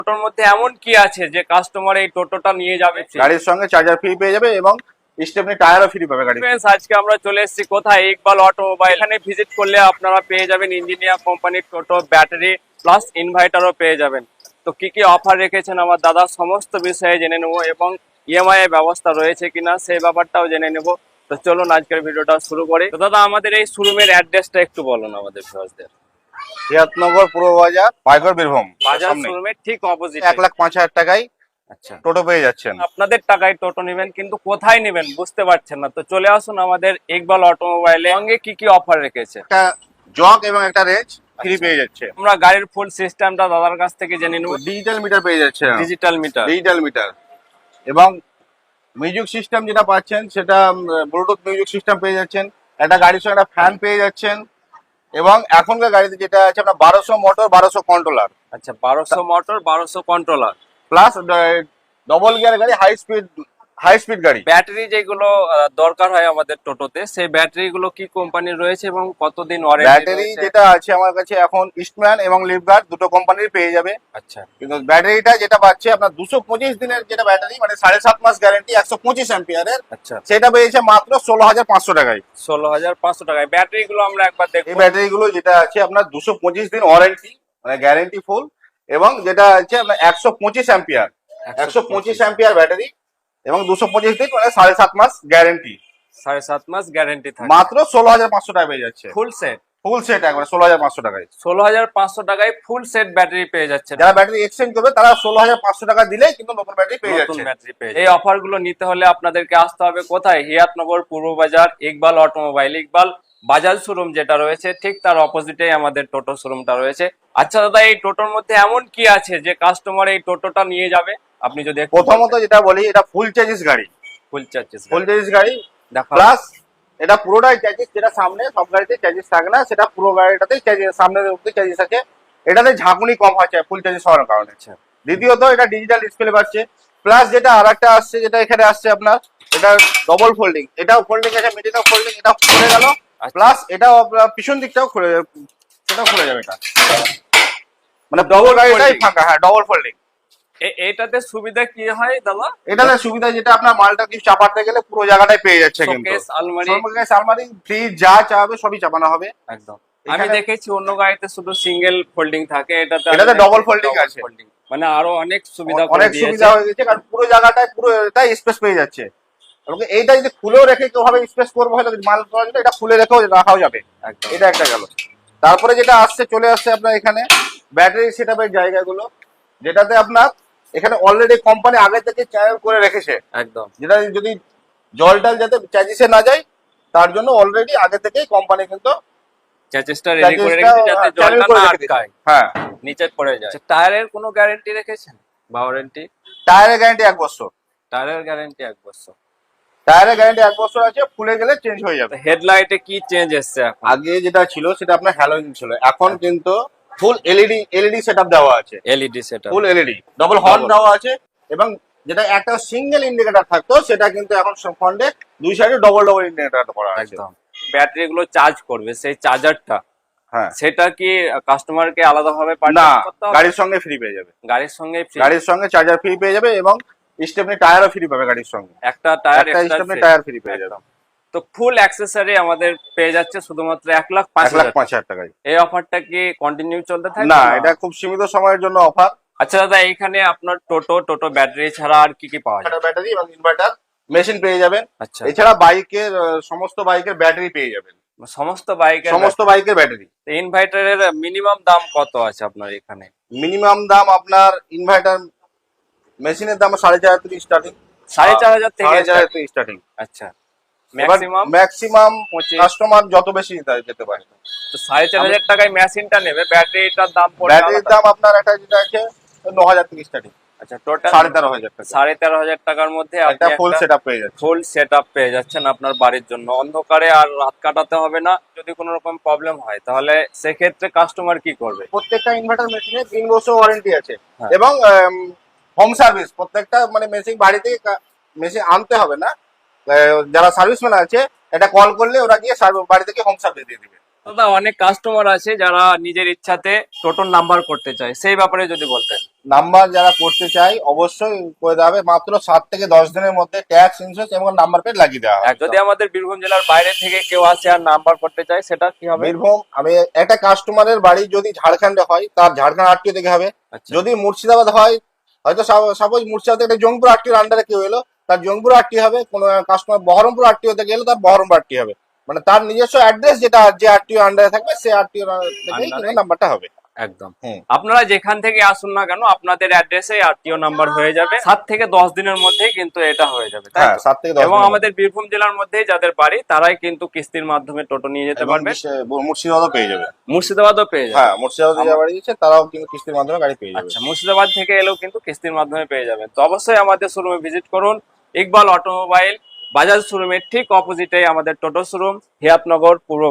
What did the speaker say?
টোটোর মধ্যে এমন কি আছে যে কাস্টমার এই টোটোটা নিয়ে যাবে? গাড়ির সঙ্গে চার্জার ফ্রি পেয়ে যাবে এবং স্টেপনি টায়ারও ফ্রি পাবে গাড়ি। Friends, আজকে আমরা চলে এসেছি কোথায়? ইকবাল অটোমোবাইল। এখানে ভিজিট করলে আপনারা পেয়ে যাবেন ইঞ্জিনিয়ার কোম্পানির টোটো, ব্যাটারি প্লাস ইনভার্টারও পেয়ে যাবেন। তো কি কি অফার রেখেছেন আমার দাদা সমস্ত বিষয়ে জেনে নেবো এবং ইএমআই এর ব্যবস্থা রয়েছে কিনা সেই ব্যাপারটাও জেনে নেব। তো চলুন আজকের ভিডিওটা শুরু করি। তো দাদা আমাদের এই শোরুমের অ্যাড্রেসটা একটু বলুন আমাদের ভিউয়ার্সদের। রিয়াদনগর পূর্ব বাজার, পাইকর বীরভূম বাজার শোরুমের ঠিক অপোজিট। 1,05,000 টাকায় আচ্ছা, টোটো পেয়ে যাচ্ছেন। আপনাদের টাকায় টোটো নেবেন কিন্তু কোথায় নেবেন বুঝতে পারছেন না, তো চলে আসুন আমাদের ইকবাল অটোমোবাইলে। সঙ্গে কি কি অফার রেখেছে? একটা জগ এবং একটা রেঞ্জ ফ্রি পেয়ে যাচ্ছে। আমরা গাড়ির ফুল সিস্টেমটা দাদার কাছ থেকে জেনে নেব। ডিজিটাল মিটার পেয়ে যাচ্ছে, ডিজিটাল মিটার এবং মিউজিক সিস্টেম যেটা পাচ্ছেন সেটা ব্লুটুথ মিউজিক সিস্টেম পেয়ে যাচ্ছেন। একটা গাড়ির সঙ্গে একটা ফ্যান পেয়ে যাচ্ছেন এবং এখনকার গাড়িতে যেটা আছে আপনার 1200 মোটর 1200 কন্ট্রোলার। আচ্ছা, 1200 motor 1200 controller plus double gear গাড়ি, হাই স্পিড গাড়ি। ব্যাটারি যেগুলো দরকার হয় আমাদের টোটোতে, সেই ব্যাটারি গুলো কি কোম্পানির রয়েছে এবং কতদিন ওয়ারেন্টি? ব্যাটারি যেটা আছে আমার কাছে এখন ইস্টম্যান এবং লিভগার্ড দুটো কোম্পানির পেয়ে যাবে। আচ্ছা, কিন্তু ব্যাটারিটা যেটা পাচ্ছে আপনার 225 দিনের যেটা ব্যাটারি মানে 7.5 মাস গ্যারান্টি 125 অ্যাম্পিয়ারের, আচ্ছা সেটা পেয়েছে মাত্র 16,500 টাকায়। 16,500 টাকায়। ব্যাটারি গুলো আমরা একবার এই দেখবো। ব্যাটারি গুলো যেটা আছে আপনার 225 দিন ওয়ারেন্টি মানে গ্যারান্টি ফুল, এবং যেটা আছে আপনার 125 অ্যাম্পিয়ার 125 অ্যাম্পিয়ার ব্যাটারি এবং 225 দিন মানে 7.5 মাস গ্যারান্টি। 7.5 মাস গ্যারান্টি থাকে। মাত্র 16,500 টাকা পেয়ে যাচ্ছে ফুল সেট একবার 16,500 টাকায়। 16,500 টাকায় ফুল সেট ব্যাটারি পেয়ে যাচ্ছে। যারা ব্যাটারি এক্সচেঞ্জ করবে তারা 16,500 টাকা দিলে কিন্তু নতুন ব্যাটারি পেয়ে নতুন যাচ্ছে। ব্যাটারি পেয়ে যাচ্ছে। এই অফার গুলো নিতে হলে আপনাদেরকে আসতে হবে কোথায়? হিয়াতনগর পূর্ব বাজার, ইকবাল অটোমোবাইল। ইকবাল বাজাজ শোরুম যেটা রয়েছে ঠিক তার অপোজিটে আমাদের টোটো শোরুমটা রয়েছে। আচ্ছা দাদা, এই টোটোর মধ্যে এমন কি আছে যে কাস্টমার এই টোটোটা নিয়ে যাবে? আপনি যদি প্রথমত যেটা বলি, এটা ফুল চার্জিস গাড়ি। ফুল চার্জেস গাড়ি দেখা প্লাস এটা পুরোটাই চার্জিস, যেটা সামনে সব গাড়িতে চার্জিস থাকে না, সেটা পুরো গাড়িটাতে সামনে চার্জিস আছে। এটাতে ঝাঁকুনি কম হচ্ছে ফুল চার্জিস হওয়ার কারণে। দ্বিতীয়ত এটা ডিজিটাল ডিসপ্লে পাচ্ছে। প্লাস যেটা আরেকটা আসছে, যেটা এখানে আসছে আপনার, এটা ডবল ফোল্ডিং। এটাও ফোল্ডিং আছে, মিডিলটাও ফোল্ডিং, এটা খুলে গেল। প্লাস এটাও আপনার পিছন দিকটাও সেটাও খুলে যাবে। এটা মানে ডবল গাড়িটাই ফাঁকা। হ্যাঁ, ডবল ফোল্ডিং। এটাতে সুবিধা কি হয় দাদা? এটাতে সুবিধা যেটা আপনার মালটা কিছু চাপাতে গেলে পুরো জায়গাটাই পেয়ে যাচ্ছে। কিন্তু শোকেস, আলমারি, আলমারি, ফ্রিজ যা চাবে সবই চাপানো হবে একদম। আমি দেখেছি অন্য গাড়িতে শুধু সিঙ্গেল ফোল্ডিং থাকে, এটাতে ডবল ফোল্ডিং আছে। মানে আরো অনেক সুবিধা হয়ে গেছে, কারণ পুরো জায়গাটায় পুরোটাই স্পেস পেয়ে যাচ্ছে। এবং এইটা যদি খুলেও রেখে কেউ ভাবে স্পেস করবো হয়তো মাল করার জন্য, এটা খুলে রেখেও রাখাও যাবে। এটা একটা গেল। তারপরে যেটা চলে আসছে আপনার এখানে ব্যাটারি সেটআপের জায়গাগুলো, যেটাতে আপনার এখানে অলরেডি কোম্পানি আগে থেকে চ্যানেল করে রেখেছে। একদম, যেটা যদি জলটাল যাতে চার্জিসে না যায় তার জন্য অলরেডি আগে থেকেই কোম্পানি কিন্তু চার্জিসটা রেডি করে রেখেছে যাতে জলটা না আটকায়, হ্যাঁ নিচে পড়ে যায়। টায়ারের কোনো গ্যারান্টি রেখেছেন বা ওয়ারেন্টি? টায়ারের গ্যারান্টি 1 বছর। টায়ারের গ্যারান্টি 1 বছর। টায়ারের গ্যারান্টি 1 বছর আছে, খুলে গেলে চেঞ্জ হয়ে যাবে। হেডলাইটে কি চেঞ্জ এসছে এখন? আগে যেটা ছিল সেটা আপনার হ্যালোজেন ছিল, এখন কিন্তু ফুল এলইডি সেটআপ দেওয়া আছে। এলইডি সেটআপ, ফুল এলইডি, ডবল হর্ন দেওয়া আছে। এবং যেটা একটা সিঙ্গেল ইন্ডিকেটর থাকতো সেটা কিন্তু এখন ফ্রন্টে দুই সাইডে ডবল ইন্ডিকেটর করা আছে। একদম। ব্যাটারি গুলো চার্জ করবে সেই চার্জারটা, হ্যাঁ, সেটা কি কাস্টমারকে আলাদাভাবে না, গাড়ির সঙ্গে ফ্রি পেয়ে যাবে। গাড়ির সঙ্গে চার্জার ফ্রি পেয়ে যাবে এবং স্টেপনি টায়ারও ফ্রি পাবে গাড়ির সঙ্গে। একটা টায়ার স্টেপনি টায়ার ফ্রি পেয়ে যাবে। তো ফুল অ্যাক্সেসরি আমাদের পেয়ে যাচ্ছে শুধুমাত্র 1,05,000 টাকায়। এই অফারটা কি কন্টিনিউ চলতে থাকবে? না, এটা খুব সীমিত সময়ের জন্য অফার। আচ্ছা দাদা, এখানে আপনার টোটো ব্যাটারি ছাড়া আর কি কি পাওয়া যায়? ব্যাটারি এবং ইনভার্টার মেশিন পেয়ে যাবেন। আচ্ছা, এছাড়া সমস্ত বাইকের ব্যাটারি পেয়ে যাবেন। সমস্ত বাইকের ব্যাটারি। ইনভার্টারের মিনিমাম দাম কত আছে আপনার এখানে? মিনিমাম দাম আপনার ইনভার্টার মেশিনের দাম 4,500 থেকে স্টার্টিং। 4,500 থেকে স্টার্টিং। আচ্ছা, ম্যাক্সিমাম কাস্টমার যত বেশি যেতে পারে। তো 4,500 টাকায় মেশিনটা নেবে, ব্যাটারিটার দাম পড়বে? ব্যাটারির দাম আপনার একটা যেটা আছে 9,000 থেকে স্টার্টিং। আচ্ছা, টোটাল 13,500 টাকা। 13,500 টাকার মধ্যে একটা ফুল সেটআপ পেয়ে যাচ্ছে। ফুল সেটআপ পেয়ে যাচ্ছেন আপনার বাড়ির জন্য। অন্ধকারে আর রাত কাটাতে হবে না। যদি কোনো রকম প্রবলেম হয় তাহলে সেক্ষেত্রে কাস্টমার কি করবে? প্রত্যেকটা ইনভার্টার মেশিনে 3 বছর ওয়ারেন্টি আছে। হ্যাঁ। এবং হোম সার্ভিস প্রত্যেকটা মানে মেশিন বাড়ি থেকে মেশিন আনতে হবে না। যারা সার্ভিসম্যান আছে এটা কল করলে ওরা গিয়ে বাড়ি থেকে হোম সার্ভিস দিয়ে দিবে। দাদা, অনেক কাস্টমার আছে যারা নিজের ইচ্ছাতে টোটোর নাম্বার করতে চায়, সেই ব্যাপারে যদি বলতেন। নাম্বার যারা করতে চাই অবশ্যই করে দেওয়া হবে, মাত্র 7 থেকে 10 দিনের মধ্যে ট্যাক্স, ইন্স্যুরেন্স এবং নাম্বার প্লেট লাগিয়ে দেওয়া আর হবে। যদি আমাদের বীরভূম জেলার বাইরে থেকে কেউ আসে আর নাম্বার করতে চায় সেটা কি হবে? বীরভূম, আমি একটা কাস্টমারের বাড়ি যদি ঝাড়খণ্ডে হয় তার ঝাড়খণ্ড আরটিও থেকে হবে। আচ্ছা, যদি মুর্শিদাবাদ হয়, হয়তো সাপোজ মুর্শিদাবাদ থেকে একটা জঙ্গপুর আরটিওর আন্ডারে কেউ এলো, তার জঙ্গপুর আরটি হবে। কোনো কাস্টমার বহরমপুর আরটিও থেকে এলো, তার বহরমপুর আরটি হবে। মানে তার নিজস্ব অ্যাড্রেস যেটা যে আরটিও আন্ডারে থাকবে সেই আরটিও থেকেই Under-এ? কিন্তু নাম্বারটা হবে। একদম। হুম। আপনারা যেখান থেকে আসুন না কেন আপনাদের অ্যাড্রেসে আরটিও নাম্বার হয়ে যাবে, 7 থেকে 10 দিনের মধ্যেই কিন্তু এটা হয়ে যাবে, তাই হ্যাঁ, তো? 7 থেকে 10 এবং দিনের আমাদের বীরভূম জেলার মধ্যেই যাদের বাড়ি তারাই কিন্তু কিস্তির মাধ্যমে টোটো নিয়ে যেতে এবং পারবে। মুর্শিদাবাদও পেয়ে যাবে। মুর্শিদাবাদও পেয়ে যাবে। হ্যাঁ, মুর্শিদাবাদে যারা বাড়ি দিচ্ছে তারাও কিন্তু কিস্তির মাধ্যমে গাড়ি পেয়ে যাবে। আচ্ছা, মুর্শিদাবাদ থেকে এলেও কিন্তু কিস্তির মাধ্যমে পেয়ে যাবেন। তো অবশ্যই আমাদের শোরুমে ভিজিট করুন। ইকবাল অটোমোবাইল, বাজাজ শোরুমের ঠিক অপোজিটে আমাদের টোটো শোরুম, হিয়াতনগর পূর্ব